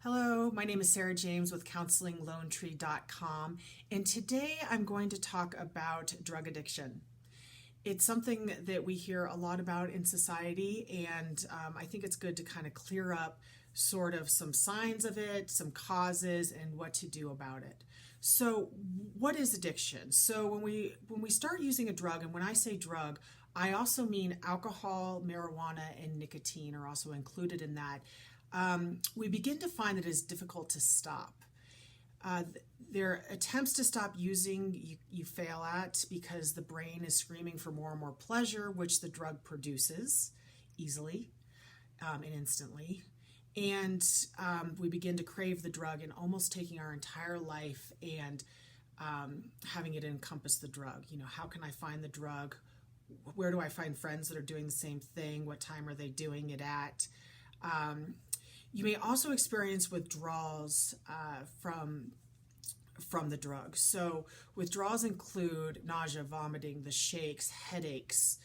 Hello, my name is Sarah James with CounselingLoneTree.com, and today I'm going to talk about drug addiction. It's something that we hear a lot about in society, and I think it's good to kind of clear up sort of some signs of it, some causes, and what to do about it. So, what is addiction? So, when we start using a drug, and when I say drug, I also mean alcohol, marijuana, and nicotine are also included in that. We begin to find that it is difficult to stop. Their attempts to stop using you fail at because the brain is screaming for more and more pleasure, which the drug produces easily and instantly. And we begin to crave the drug and almost taking our entire life and having it encompass the drug. You know, how can I find the drug? Where do I find friends that are doing the same thing? What time are they doing it at? You may also experience withdrawals from the drug. So withdrawals include nausea, vomiting, the shakes, headaches,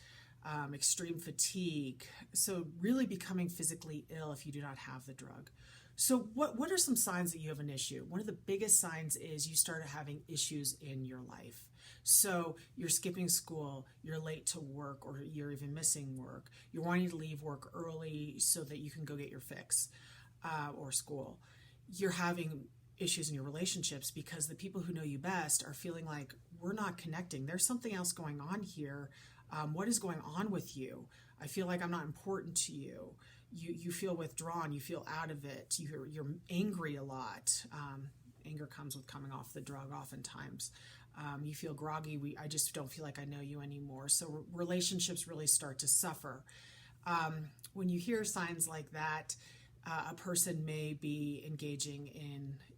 extreme fatigue. So really becoming physically ill if you do not have the drug. So what are some signs that you have an issue? One of the biggest signs is you start having issues in your life. So you're skipping school, you're late to work, or you're even missing work. You're wanting to leave work early so that you can go get your fix or school. You're having issues in your relationships because the people who know you best are feeling like we're not connecting. There's something else going on here. What is going on with you? I feel like I'm not important to you. You feel withdrawn. You feel out of it. You're angry a lot. Anger comes with coming off the drug oftentimes. You feel groggy. I just don't feel like I know you anymore. So relationships really start to suffer. When you hear signs like that, a person may be engaging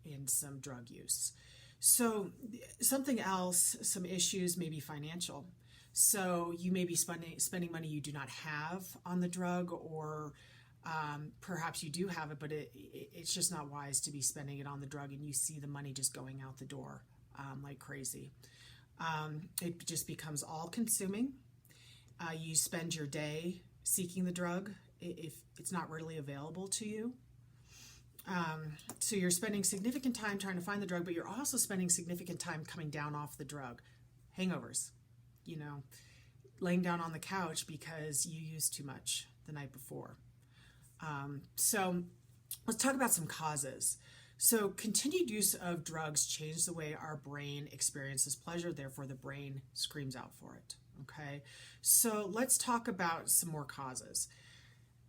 in some drug use. So something else, some issues may be financial. So you may be spending money you do not have on the drug, or perhaps you do have it, but it's just not wise to be spending it on the drug, and you see the money just going out the door like crazy. It just becomes all consuming. You spend your day seeking the drug if it's not readily available to you. So you're spending significant time trying to find the drug, but you're also spending significant time coming down off the drug. Hangovers, laying down on the couch because you used too much the night before. So let's talk about some causes. So continued use of drugs change the way our brain experiences pleasure, therefore the brain screams out for it. Okay, so let's talk about some more causes.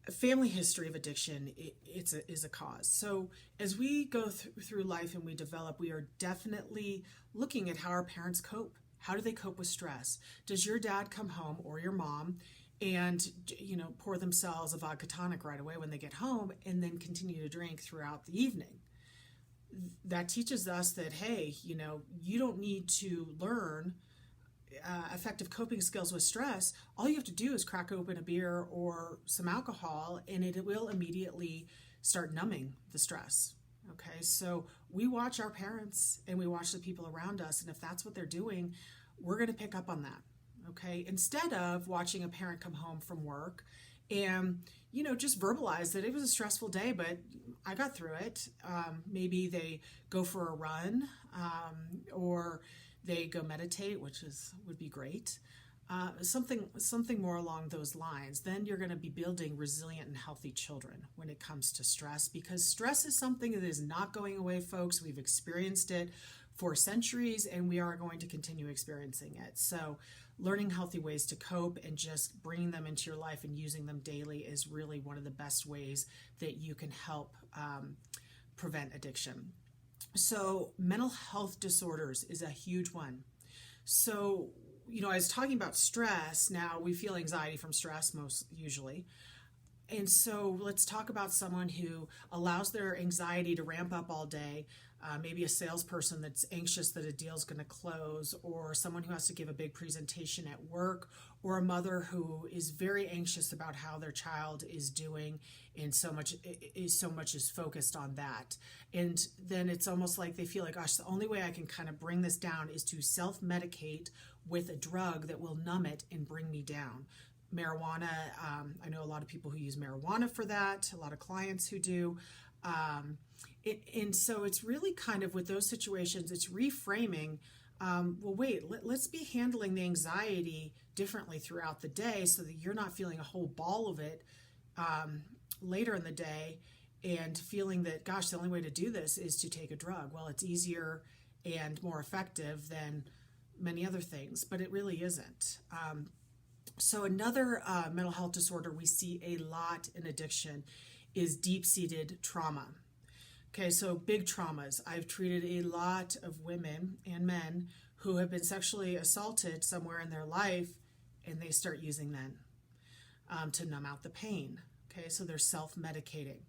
A family history of addiction is a cause. So as we go through life and we develop, we are definitely looking at how our parents cope. How do they cope with stress? Does your dad come home, or your mom, and pour themselves a vodka tonic right away when they get home and then continue to drink throughout the evening? That teaches us that, hey, you don't need to learn effective coping skills with stress. All you have to do is crack open a beer or some alcohol, and it will immediately start numbing the stress. Okay, so we watch our parents and we watch the people around us, and if that's what they're doing, we're going to pick up on that. Okay, instead of watching a parent come home from work and just verbalize that it was a stressful day, but I got through it. Maybe they go for a run, or they go meditate, which would be great. Something more along those lines. Then you're going to be building resilient and healthy children when it comes to stress, because stress is something that is not going away, folks. We've experienced it for centuries, and we are going to continue experiencing it. So learning healthy ways to cope and just bringing them into your life and using them daily is really one of the best ways that you can help prevent addiction. So mental health disorders is a huge one. So, I was talking about stress. Now we feel anxiety from stress most usually. And so let's talk about someone who allows their anxiety to ramp up all day. Maybe a salesperson that's anxious that a deal's going to close, or someone who has to give a big presentation at work, or a mother who is very anxious about how their child is doing, and so much is focused on that. And then it's almost like they feel like, gosh, the only way I can kind of bring this down is to self-medicate with a drug that will numb it and bring me down. Marijuana, I know a lot of people who use marijuana for that, a lot of clients who do. And so it's really kind of with those situations, it's reframing. Well, wait, let's be handling the anxiety differently throughout the day so that you're not feeling a whole ball of it later in the day and feeling that, gosh, the only way to do this is to take a drug. Well, it's easier and more effective than many other things, but it really isn't. So another mental health disorder we see a lot in addiction is deep-seated trauma. Okay, so big traumas. I've treated a lot of women and men who have been sexually assaulted somewhere in their life, and they start using then to numb out the pain. Okay, so they're self-medicating.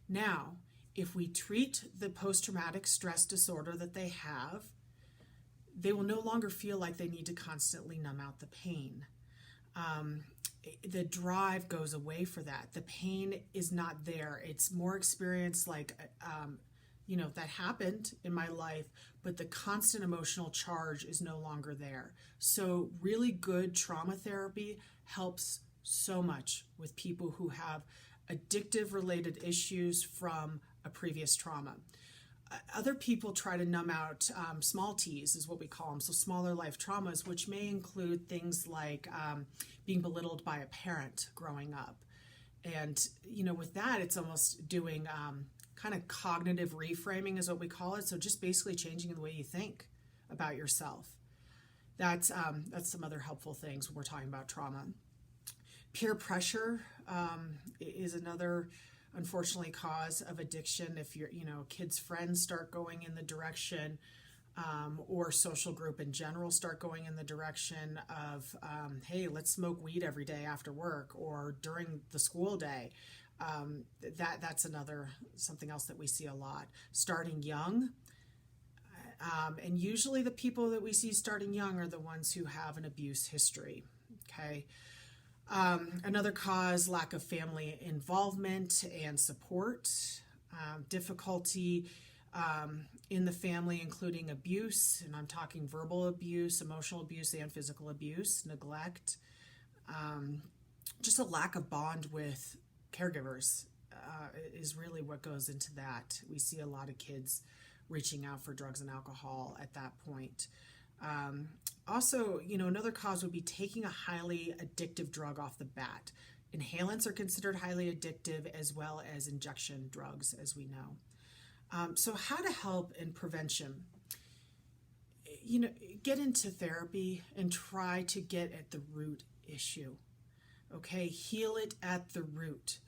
Now, if we treat the post-traumatic stress disorder that they have, they will no longer feel like they need to constantly numb out the pain. The drive goes away for that. The pain is not there. It's more experience like, that happened in my life, but the constant emotional charge is no longer there. So really good trauma therapy helps so much with people who have addictive related issues from a previous trauma. Other people try to numb out small T's is what we call them, so smaller life traumas, which may include things like being belittled by a parent growing up. And, with that, it's almost doing kind of cognitive reframing is what we call it, so just basically changing the way you think about yourself. That's some other helpful things when we're talking about trauma. Peer pressure is another unfortunately cause of addiction. If kids' friends start going in the direction or social group in general start going in the direction of hey, let's smoke weed every day after work or during the school day, that's something else that we see a lot. Starting young, and usually the people that we see starting young are the ones who have an abuse history. Okay. Another cause, lack of family involvement and support, difficulty in the family, including abuse, and I'm talking verbal abuse, emotional abuse, and physical abuse, neglect, just a lack of bond with caregivers is really what goes into that. We see a lot of kids reaching out for drugs and alcohol at that point. Also, another cause would be taking a highly addictive drug off the bat. Inhalants are considered highly addictive as well as injection drugs, as we know. So how to help in prevention? Get into therapy and try to get at the root issue. Okay, heal it at the root.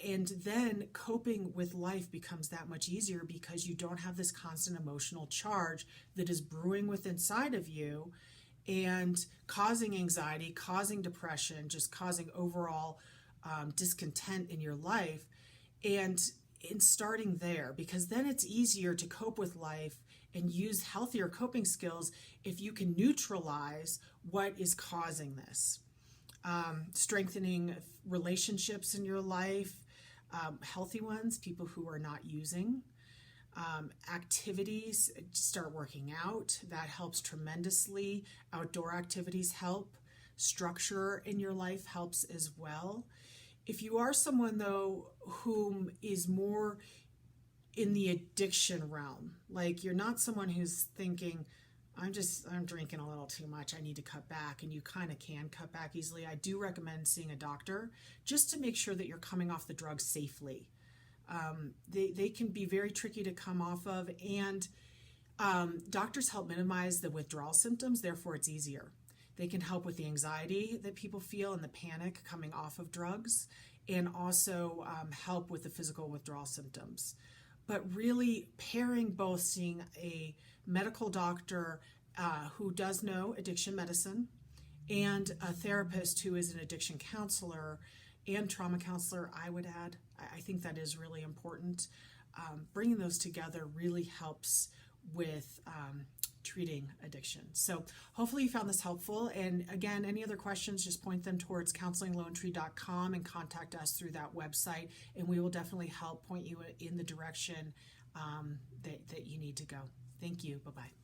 And then coping with life becomes that much easier because you don't have this constant emotional charge that is brewing within inside of you and causing anxiety, causing depression, just causing overall discontent in your life. And in starting there, because then it's easier to cope with life and use healthier coping skills if you can neutralize what is causing this. Strengthening relationships in your life, healthy ones, people who are not using. Activities, start working out. That helps tremendously. Outdoor activities help. Structure in your life helps as well. If you are someone, though, whom is more in the addiction realm, like you're not someone who's thinking, I'm drinking a little too much, I need to cut back, and you kind of can cut back easily, I do recommend seeing a doctor just to make sure that you're coming off the drug safely. They can be very tricky to come off of, and doctors help minimize the withdrawal symptoms, therefore it's easier. They can help with the anxiety that people feel and the panic coming off of drugs, and also help with the physical withdrawal symptoms. But really pairing both, seeing a medical doctor who does know addiction medicine and a therapist who is an addiction counselor and trauma counselor, I would add. I think that is really important. Bringing those together really helps with treating addiction. So hopefully you found this helpful. And again, any other questions, just point them towards counselinglone-tree.com and contact us through that website, and we will definitely help point you in the direction that you need to go. Thank you. Bye-bye.